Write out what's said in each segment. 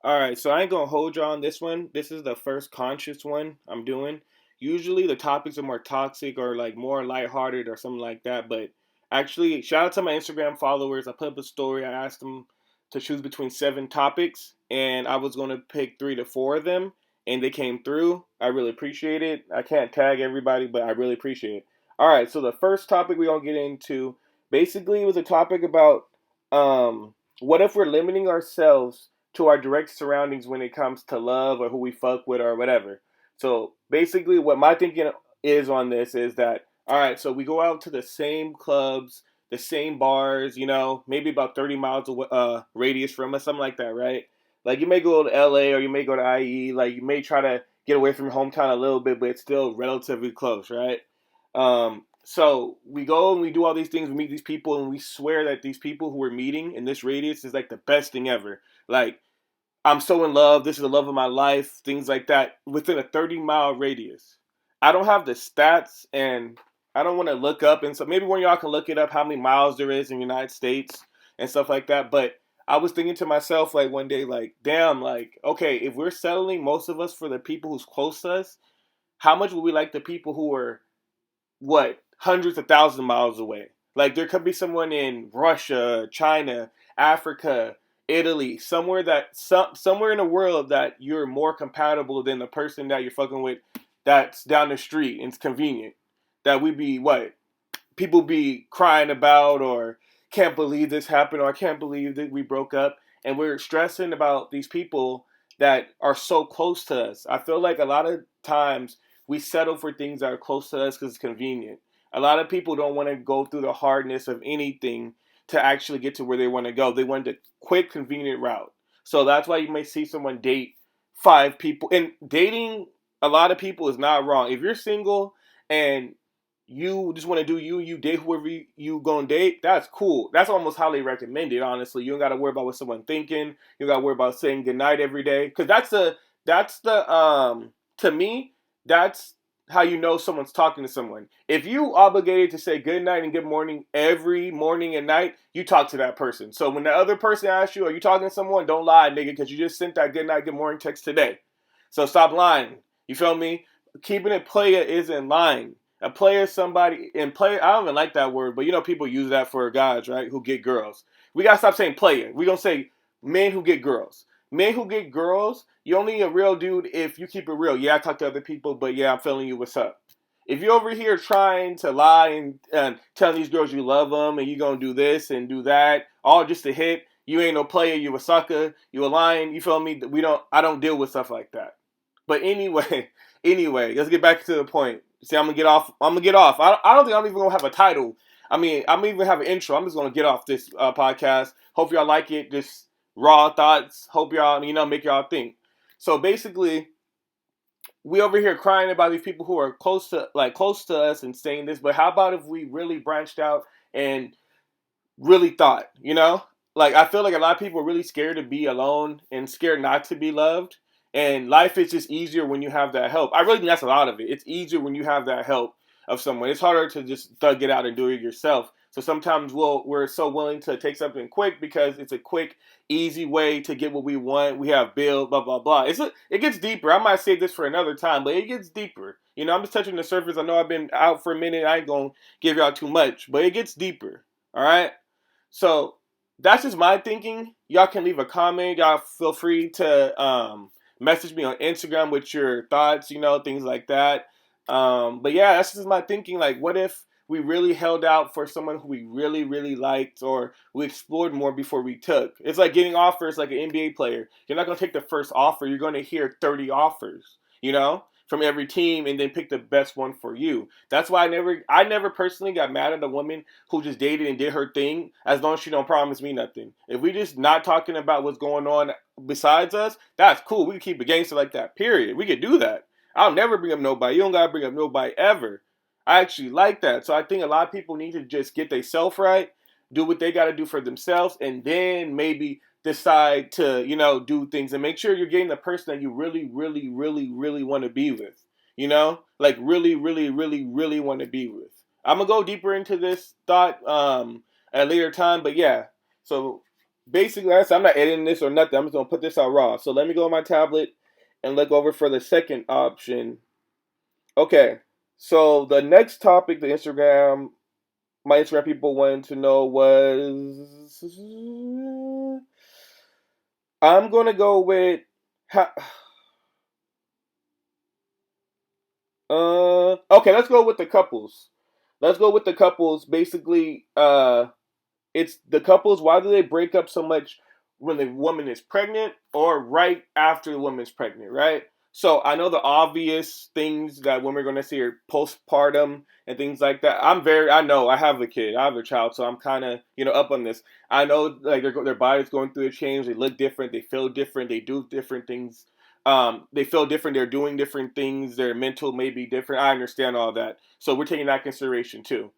All right, so I ain't gonna hold you on this one. This is the first conscious one I'm doing. Usually the topics are more toxic or like more lighthearted or something like that. But actually, shout out to my Instagram followers. I put up a story. I asked them to choose between 7 topics, and I was gonna pick 3 to 4 of them, and they came through. I really appreciate it. I can't tag everybody, but I really appreciate it. All right, so the first topic we gonna get into basically was a topic about what if we're limiting ourselves to our direct surroundings when it comes to love or who we fuck with or whatever. So basically, what my thinking is on this is that all right, so we go out to the same clubs, the same bars, maybe about 30 miles radius from us, something like that, right? Like you may go to LA or you may go to IE, like you may try to get away from your hometown a little bit, but it's still relatively close, right? So we go and we do all these things, we meet these people, and we swear that these people who we're meeting in this radius is like the best thing ever. Like I'm so in love. This is the love of my life. Things like that within a 30-mile radius. I don't have the stats, and I don't want to look up. And so maybe one of y'all can look it up how many miles there is in the United States and stuff like that. But I was thinking to myself like one day, like, damn, like, okay, if we're settling most of us for the people who's close to us, how much would we like the people who are what hundreds of thousands of miles away? Like there could be someone in Russia, China, Africa, Italy, somewhere in the world that you're more compatible than the person that you're fucking with that's down the street and it's convenient. That we be what people be crying about or can't believe this happened or I can't believe that we broke up and we're stressing about these people that are so close to us. I feel like a lot of times we settle for things that are close to us because it's convenient. A lot of people don't want to go through the hardness of anything to actually get to where they want to go. They want the quick, convenient route. So that's why you may see someone date 5 people. And dating a lot of people is not wrong. If you're single and you just want to do you date whoever you gonna date, that's cool. That's almost highly recommended, honestly. You don't gotta worry about what someone thinking. You don't gotta worry about saying goodnight every day. Cause that's the to me, that's how you know someone's talking to someone. If you obligated to say good night and good morning every morning and night, you talk to that person. So when the other person asks you, are you talking to someone? Don't lie, nigga, because you just sent that good night, good morning text today. So stop lying. You feel me? Keeping it player isn't lying. A player is somebody, and player, I don't even like that word, but people use that for guys, right, who get girls. We gotta stop saying player. We gonna say men who get girls. Men who get girls, you only a real dude if you keep it real. Yeah, I talk to other people, but yeah, I'm feeling you. What's up? If you're over here trying to lie and telling these girls you love them and you gonna do this and do that, all just to hit, you ain't no player. You a sucker. You a lion. You feel me? I don't deal with stuff like that. But anyway, anyway, let's get back to the point. See, I'm gonna get off. I'm gonna get off. I don't think I'm even gonna have a title. I mean, I'm even have an intro. I'm just gonna get off this podcast. Hope y'all like it. Just raw thoughts. Hope y'all make y'all think. So basically, we over here crying about these people who are close to us and saying this. But how about if we really branched out and really thought? Like I feel like a lot of people are really scared to be alone and scared not to be loved. And life is just easier when you have that help. I really think that's a lot of it. It's easier when you have that help of someone. It's harder to just thug it out and do it yourself. So sometimes we're so willing to take something quick because it's a quick, easy way to get what we want. We have bills, blah blah blah. It gets deeper. I might save this for another time, but it gets deeper. I'm just touching the surface. I know I've been out for a minute. I ain't gonna give y'all too much, but it gets deeper. All right. So that's just my thinking. Y'all can leave a comment. Y'all feel free to message me on Instagram with your thoughts, things like that. But yeah, that's just my thinking. Like, what if we really held out for someone who we really, really liked, or we explored more before we took? It's like getting offers like an NBA player. You're not going to take the first offer. You're going to hear 30 offers, from every team and then pick the best one for you. That's why I never personally got mad at a woman who just dated and did her thing as long as she don't promise me nothing. If we just not talking about what's going on besides us, that's cool. We can keep it gangster like that, period. We could do that. I'll never bring up nobody. You don't gotta bring up nobody ever. I actually like that. So I think a lot of people need to just get their self right, do what they gotta do for themselves, and then maybe decide to, do things and make sure you're getting the person that you really, really, really, really want to be with. Like really, really, really, really want to be with. I'm gonna go deeper into this thought at a later time, but yeah. So basically, I'm not editing this or nothing. I'm just gonna put this out raw. So let me go on my tablet and look over for the second option. Okay, so the next topic, my Instagram people wanted to know was, I'm gonna go with, okay, let's go with the couples. Let's go with the couples. Basically, it's the couples. Why do they break up so much when the woman is pregnant or right after the woman's pregnant, right? So I know the obvious things that women are going to see are postpartum and things like that. I know I have a kid, I have a child, so I'm kind of, up on this. I know like their body's going through a change. They look different, they feel different, they do different things. They feel different. They're doing different things. Their mental may be different. I understand all that, so we're taking that consideration too.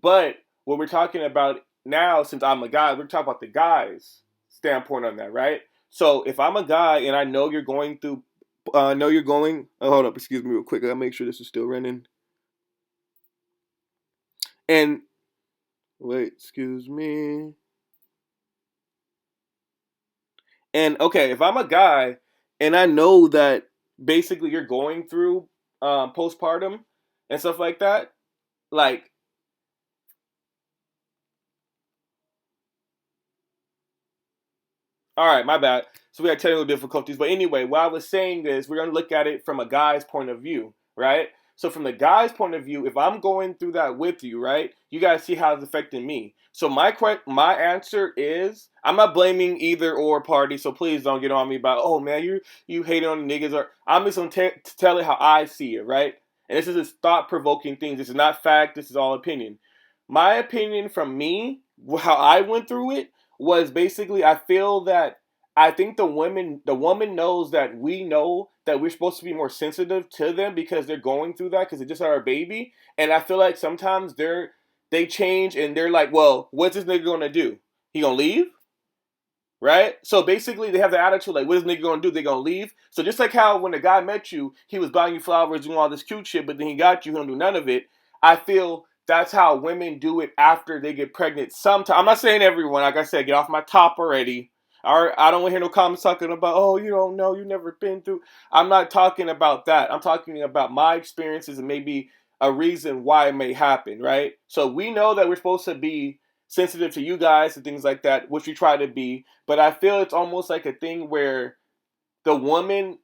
But what we're talking about now, since I'm a guy, we're talking about the guy's standpoint on that, right? So if I'm a guy and I know you're going through, know you're going. Hold up, excuse me, real quick. I gotta make sure this is still running. And wait, excuse me. And okay, if I'm a guy and I know that basically you're going through postpartum and stuff like that, like, all right, my bad. So we had technical difficulties. But anyway, what I was saying is we're going to look at it from a guy's point of view, right? So from the guy's point of view, if I'm going through that with you, right, you got to see how it's affecting me. So my answer is I'm not blaming either or party. So please don't get on me about, oh man, you hating on the niggas. Or I'm just going to tell it how I see it, right? And this is just thought provoking things. This is not fact. This is all opinion. My opinion from me, how I went through it, was basically I feel that I think the woman knows that we know that we're supposed to be more sensitive to them because they're going through that because they just had our baby, and I feel like sometimes they change and they're like, well, what's this nigga gonna do? He gonna leave? Right? So basically, they have the attitude like, what is nigga gonna do? They gonna leave? So just like how when the guy met you, he was buying you flowers, doing all this cute shit, but then he got you, he don't do none of it. I feel that's how women do it after they get pregnant. Sometimes I'm not saying everyone. Like I said, get off my top already. I don't want to hear no comments talking about, oh, you don't know, you never been through. I'm not talking about that. I'm talking about my experiences and maybe a reason why it may happen, right? So we know that we're supposed to be sensitive to you guys and things like that, which we try to be. But I feel it's almost like a thing where the woman,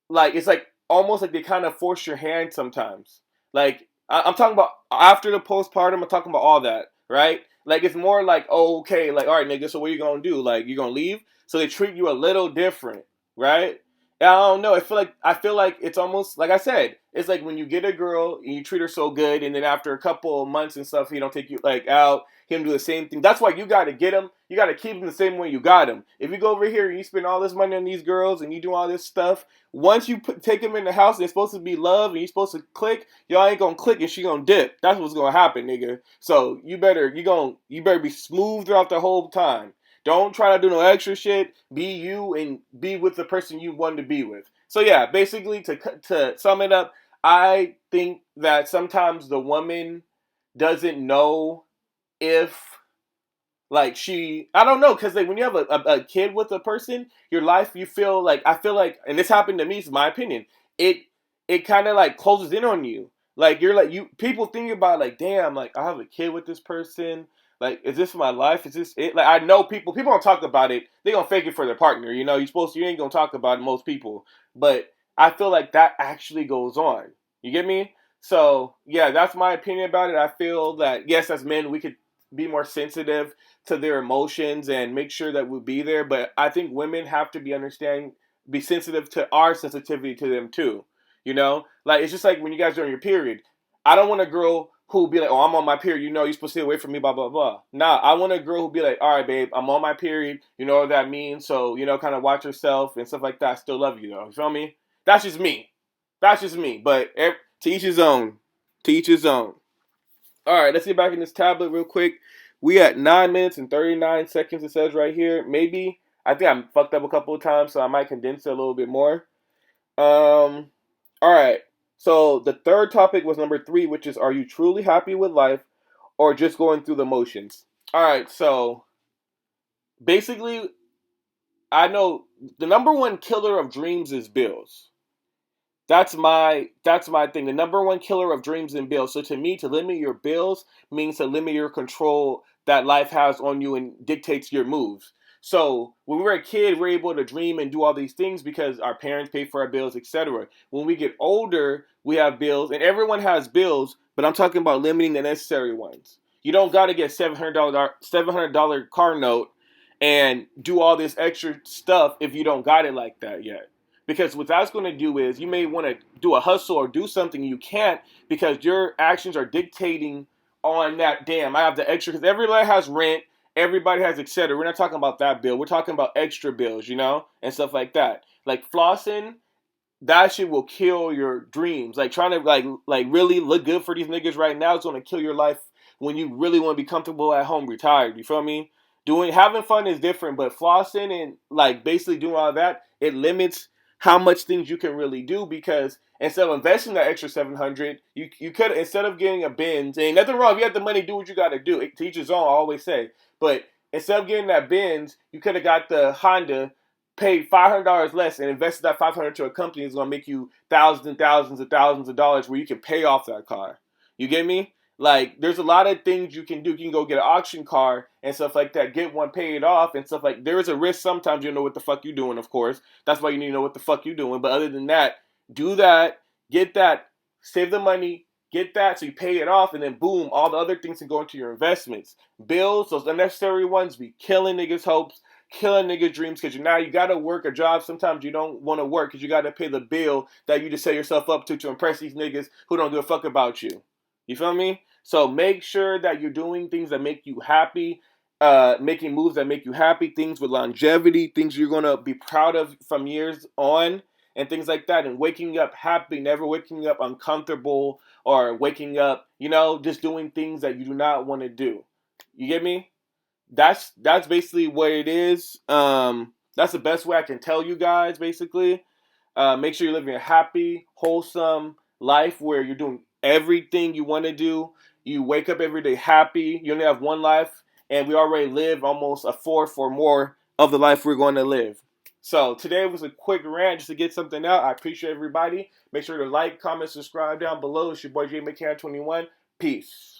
like, it's like almost like they kind of force your hand sometimes. Like, I'm talking about after the postpartum, I'm talking about all that, right? Like, it's more like, oh, okay, like, all right, nigga, so what you gonna do? Like, you gonna leave? So they treat you a little different, right? And I don't know. I feel like it's almost like I said. It's like when you get a girl and you treat her so good, and then after a couple of months and stuff, he don't take you like out. Him do the same thing. That's why you got to get him. You got to keep him the same way you got him. If you go over here and you spend all this money on these girls and you do all this stuff, once you take him in the house, they're supposed to be love and you're supposed to click. Y'all ain't gonna click and she gonna dip. That's what's gonna happen, nigga. So you better be smooth throughout the whole time. Don't try to do no extra shit. Be you and be with the person you want to be with. So yeah, basically to sum it up, I think that sometimes the woman doesn't know if like I don't know, because like when you have a kid with a person, your life, you feel like, I feel like, and this happened to me, it's my opinion, it it kind of like closes in on you. Like you're like, you people think about like, damn, like I have a kid with this person, like is this my life, is this it? Like I know people don't talk about it, they gonna fake it for their partner, you ain't gonna talk about it, most people. But I feel like that actually goes on, you get me? So yeah, that's my opinion about it. I feel that yes, as men we could be more sensitive to their emotions and make sure that we'll be there. But I think women have to be sensitive to our sensitivity to them too. Like it's just like when you guys are on your period. I don't want a girl who be like, "Oh, I'm on my period. You're supposed to stay away from me." Blah blah blah. Nah, I want a girl who be like, "All right, babe, I'm on my period. You know what that means. So kind of watch yourself and stuff like that. I still love you though. You feel me? That's just me. That's just me. But to each his own. To each his own. All right, let's get back in this tablet real quick. We at 9 minutes and 39 seconds. It says right here. Maybe I think I fucked up a couple of times, so I might condense it a little bit more. All right. So the third topic was number 3, which is, are you truly happy with life or just going through the motions? All right. So basically, I know the number one killer of dreams is bills. That's my thing. The number one killer of dreams and bills. So to me, to limit your bills means to limit your control that life has on you and dictates your moves. So when we were a kid, we're able to dream and do all these things because our parents pay for our bills, etc. When we get older, we have bills, and everyone has bills, but I'm talking about limiting the necessary ones. You don't got to get $700 car note and do all this extra stuff if you don't got it like that yet. Because what that's going to do is you may want to do a hustle or do something you can't because your actions are dictating on that. Damn, I have the extra because everybody has rent, everybody has etc. We're not talking about that bill. We're talking about extra bills, and stuff like that. Like flossing, that shit will kill your dreams. Like trying to like really look good for these niggas right now is going to kill your life when you really want to be comfortable at home, retired. You feel me? Having fun is different, but flossing and like basically doing all that, it limits how much things you can really do because instead of investing that extra 700, you could instead of getting a Benz, ain't nothing wrong. If you have the money, do what you got to do. To each his own, I always say. But instead of getting that Benz, you could have got the Honda, paid $500 less, and invested that 500 to a company that's gonna make you thousands and thousands and thousands of dollars where you can pay off that car. You get me? Like, there's a lot of things you can do. You can go get an auction car and stuff like that, get one paid off and stuff like. There is a risk sometimes you don't know what the fuck you doing. Of course, that's why you need to know what the fuck you doing. But other than that, do that, get that, save the money, get that, so you pay it off, and then boom, all the other things can go into your investments. Bills, those unnecessary ones, be killing niggas' hopes, killing niggas' dreams, because now you gotta work a job. Sometimes you don't want to work because you gotta pay the bill that you just set yourself up to impress these niggas who don't give a fuck about you. You feel me? So make sure that you're doing things that make you happy, making moves that make you happy, things with longevity, things you're gonna be proud of from years on, and things like that. And waking up happy, never waking up uncomfortable or waking up, just doing things that you do not want to do. You get me? That's basically what it is. That's the best way I can tell you guys. Basically, make sure you're living a happy, wholesome life where you're doing everything you want to do. You wake up every day happy. You only have one life, and we already live almost a fourth or more of the life we're going to live. So today was a quick rant just to get something out. I appreciate everybody. Make sure to like, comment, subscribe down below. It's your boy Jay McCann 21. Peace.